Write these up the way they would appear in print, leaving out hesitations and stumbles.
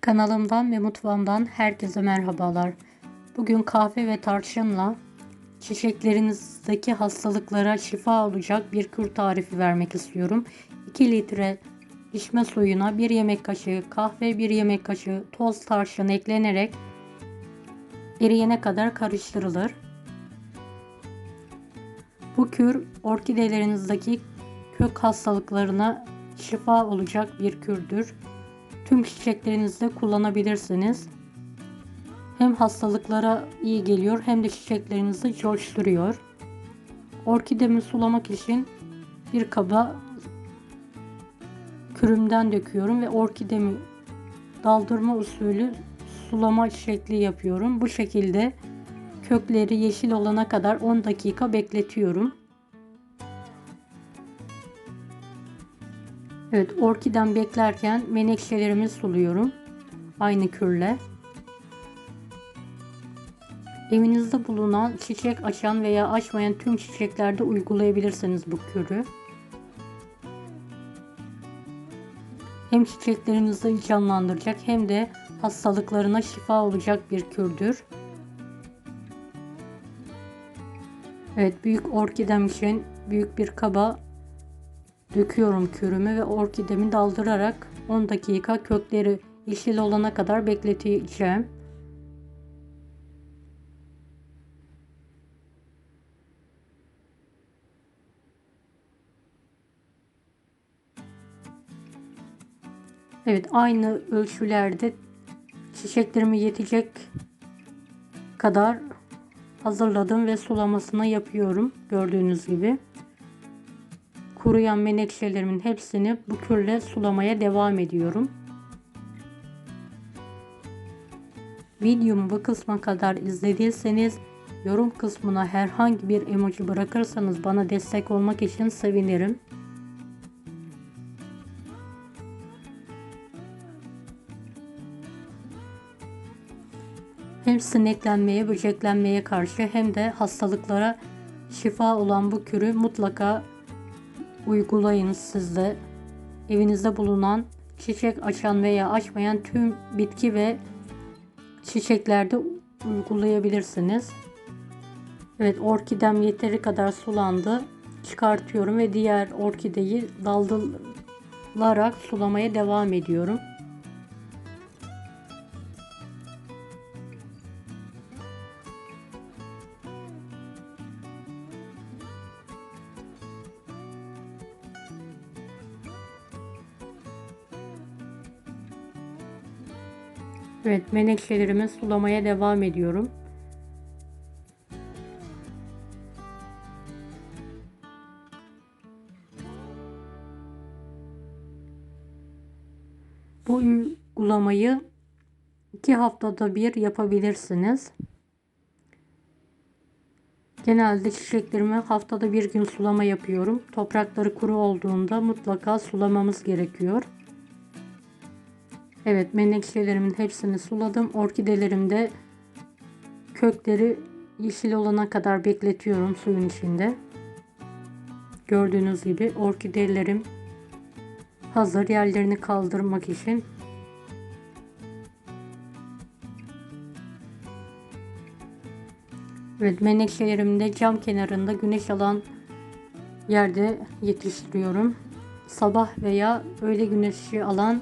Kanalımdan ve mutfağımdan herkese merhabalar. Bugün kahve ve tarçınla çiçeklerinizdeki hastalıklara şifa olacak bir kür tarifi vermek istiyorum. 2 litre içme suyuna 1 yemek kaşığı kahve, 1 yemek kaşığı toz tarçın eklenerek eriyene kadar karıştırılır. Bu kür orkidelerinizdeki kök hastalıklarına şifa olacak bir kürdür. Tüm çiçeklerinizde kullanabilirsiniz. Hem hastalıklara iyi geliyor hem de çiçeklerinizi coşturuyor. Orkidemi sulamak için bir kaba kürümden döküyorum ve orkidemi daldırma usulü sulama şekli yapıyorum. Bu şekilde kökleri yeşil olana kadar 10 dakika bekletiyorum. Evet, orkidem beklerken menekşelerimi suluyorum. Aynı kürle. Evinizde bulunan çiçek açan veya açmayan tüm çiçeklerde uygulayabilirsiniz bu kürü. Hem çiçeklerinizi canlandıracak hem de hastalıklarına şifa olacak bir kürdür. Evet, büyük orkidem için büyük bir kaba döküyorum kürümü ve orkidemi daldırarak 10 dakika kökleri yeşil olana kadar bekleteceğim. Evet, aynı ölçülerde çiçeklerime yetecek kadar hazırladım ve sulamasını yapıyorum. Gördüğünüz gibi. Kuruyan menekşelerimin hepsini bu kürle sulamaya devam ediyorum. Videomu bu kısma kadar izlediyseniz yorum kısmına herhangi bir emoji bırakırsanız bana destek olmak için sevinirim. Hem sineklenmeye, böceklenmeye karşı hem de hastalıklara şifa olan bu kürü mutlaka uygulayınız siz de. Evinizde bulunan çiçek açan veya açmayan tüm bitki ve çiçeklerde uygulayabilirsiniz. Evet, orkidem yeteri kadar sulandı. Çıkartıyorum ve diğer orkideyi daldırarak sulamaya devam ediyorum. Evet, menekşelerimi sulamaya devam ediyorum. Bu uygulamayı 2 haftada bir yapabilirsiniz. Genelde çiçeklerime haftada bir gün sulama yapıyorum. Toprakları kuru olduğunda mutlaka sulamamız gerekiyor. Evet, menekşelerimin hepsini suladım. Orkidelerimde kökleri yeşil olana kadar bekletiyorum suyun içinde. Gördüğünüz gibi orkidelerim hazır yerlerini kaldırmak için. Evet, menekşelerimi de cam kenarında güneş alan yerde yetiştiriyorum. Sabah veya öğle güneşi alan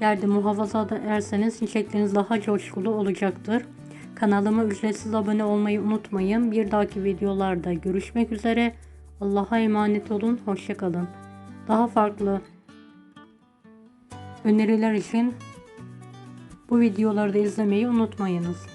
yerde muhafaza ederseniz çiçekleriniz daha coşkulu olacaktır. Kanalıma ücretsiz abone olmayı unutmayın. Bir dahaki videolarda görüşmek üzere. Allah'a emanet olun. Hoşça kalın. Daha farklı öneriler için bu videoları da izlemeyi unutmayınız.